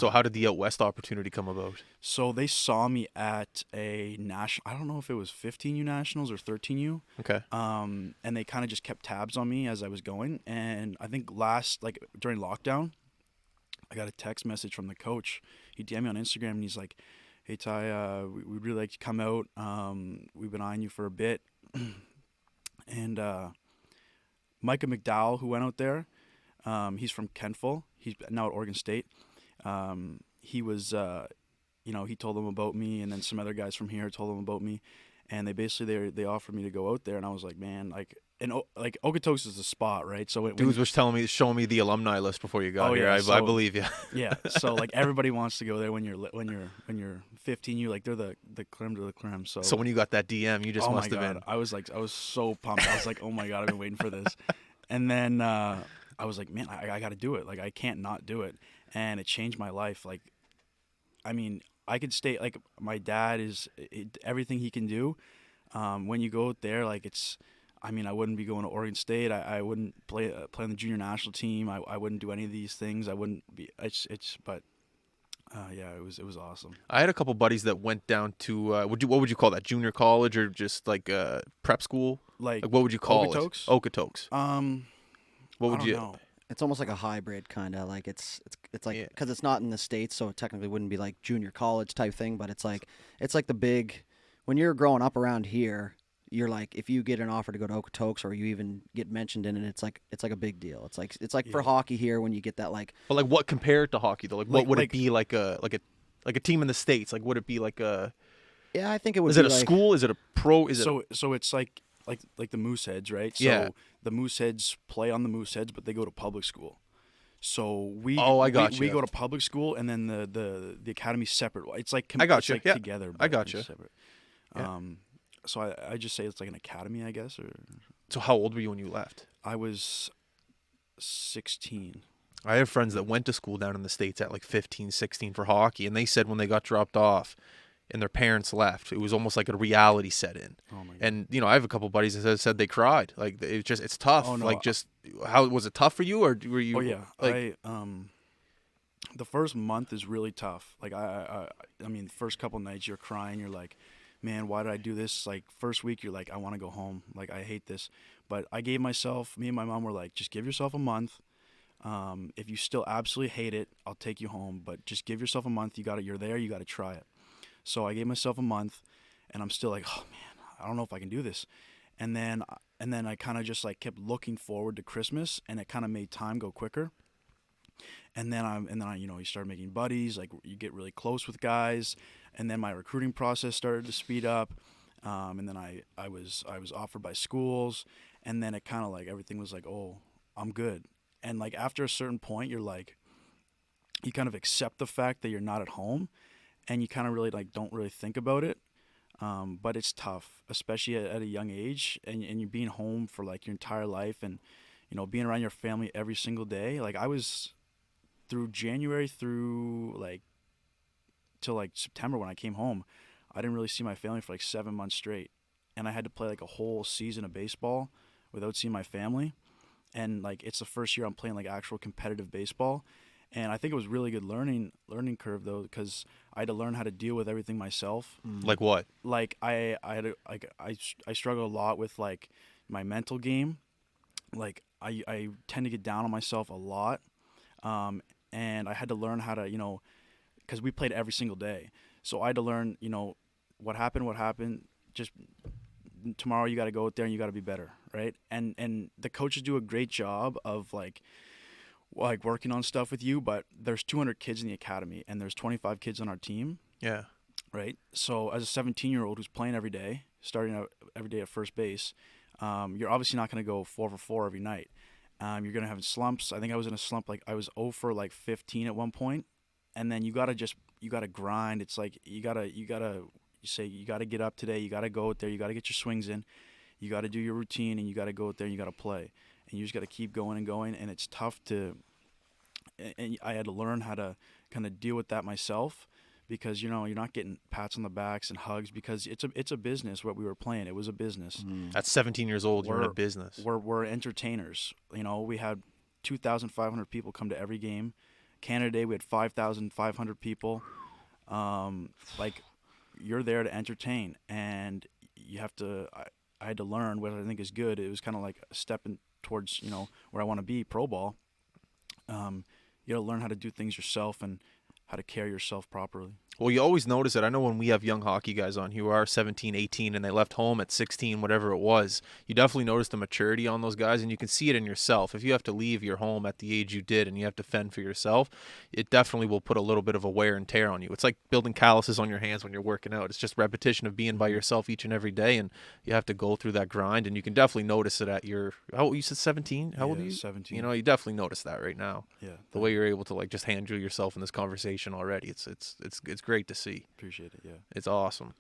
So how did the out west opportunity come about? So they saw me at a national. I don't know if it was 15U nationals or 13U. Okay. And they kind of just kept tabs on me as I was going. And I think during lockdown, I got a text message from the coach. He DM'd me on Instagram and he's like, "Hey Ty, we'd really like to come out. We've been eyeing you for a bit." And Micah McDowell, who went out there, he's from Kentville. He's now at Oregon State. He was, he told them about me, and then some other guys from here told them about me, and they offered me to go out there, and I was like, man, like Okotoks is the spot, right? So Dudes was showing me the alumni list before you got here. Yeah, I believe you. Yeah, so like everybody wants to go there when you're 15. You like they're the creme de la creme. So when you got that DM, you just oh must my have God, been. I was so pumped. I was like, oh my God, I've been waiting for this. And then I was like, man, I got to do it. Like I can't not do it. And it changed my life. Like, I mean, I could stay. Like my dad is everything he can do. When you go out there, like I wouldn't be going to Oregon State. I wouldn't play on the junior national team. I wouldn't do any of these things. I wouldn't be. Yeah, it was awesome. I had a couple buddies that went down to what would you call that, junior college or just like prep school? Like what would you call Okotoks? it? Okotoks. What would I don't you? know. It's almost like a hybrid kind of like it's like because it's not in the States, so it technically wouldn't be like junior college type thing, but it's like the big when you're growing up around here, you're like if you get an offer to go to Okotoks or you even get mentioned in it, it's like a big deal. It's like for hockey here when you get that like. But like what compared to hockey though? Like what would it be like a team in the States? Like would it be like a? Yeah, I think it would. Is it a school? Is it a pro? So it's like the Mooseheads, right? So yeah. The Mooseheads play on the Mooseheads, but they go to public school. So we go to public school, and then the academy's separate. It's like I got you. Like yeah. together. I got you. Separate. Yeah. So I just say it's like an academy, I guess. Or so how old were you when you left? I was 16. I have friends that went to school down in the States at like 15, 16 for hockey, and they said when they got dropped off and their parents left, it was almost like a reality set in. Oh my God. And I have a couple buddies that said they cried. Like it's tough. Oh, no. Like just how was it tough for you, or were you? Oh yeah. Like, the first month is really tough. Like I mean, the first couple nights you're crying. You're like, man, why did I do this? Like first week you're like, I want to go home. Like I hate this. But me and my mom were like, just give yourself a month. If you still absolutely hate it, I'll take you home. But just give yourself a month. You're there. You got to try it. So I gave myself a month, and I'm still like, oh man, I don't know if I can do this. And then I kind of just like kept looking forward to Christmas, and it kind of made time go quicker. And then I you start making buddies, like you get really close with guys, and then my recruiting process started to speed up. And then I was offered by schools, and then it kind of like everything was like, oh, I'm good. And like after a certain point, you're like, you kind of accept the fact that you're not at home. And you kind of really like don't really think about it, but it's tough, especially at a young age, and you're being home for like your entire life, and being around your family every single day. Like I was through January through till like September when I came home, I didn't really see my family for like 7 months straight, and I had to play like a whole season of baseball without seeing my family, and like it's the first year I'm playing like actual competitive baseball. And I think it was really good learning curve though, because I had to learn how to deal with everything myself. like what? Like I struggle a lot with like my mental game. Like I tend to get down on myself a lot, and I had to learn how to because we played every single day. So I had to learn what happened. Just tomorrow you got to go out there and you got to be better, right? And the coaches do a great job of like working on stuff with you, but there's 200 kids in the academy and there's 25 kids on our team. Yeah. Right. So as a 17-year-old who's playing every day, starting out every day at first base, you're obviously not going to go 4 for 4 every night. You're going to have slumps. I think I was in a slump. Like I was 0 for like 15 at one point. And then you got to grind. It's like, you got to get up today. You got to go out there. You got to get your swings in. You got to do your routine, and you got to go out there and you got to play. And you just got to keep going and going, and it's tough and I had to learn how to kind of deal with that myself, because you're not getting pats on the backs and hugs, because it's a business. What we were playing, it was a business. At 17 years old, you're in a business. We're entertainers. We had 2,500 people come to every game. Canada Day, we had 5,500 people. Like, you're there to entertain, and you have to. I had to learn what I think is good. It was kind of like a step towards where I want to be, pro ball. You got to learn how to do things yourself and how to carry yourself properly. Well, you always notice it. I know when we have young hockey guys on who are 17, 18, and they left home at 16, whatever it was, you definitely notice the maturity on those guys, and you can see it in yourself. If you have to leave your home at the age you did and you have to fend for yourself, it definitely will put a little bit of a wear and tear on you. It's like building calluses on your hands when you're working out. It's just repetition of being by yourself each and every day, and you have to go through that grind, and you can definitely notice it at your, you said 17? How old are you? 17. You definitely notice that right now. Yeah. The way you're able to like just handle yourself in this conversation already. It's great to see. Appreciate it, yeah. It's awesome.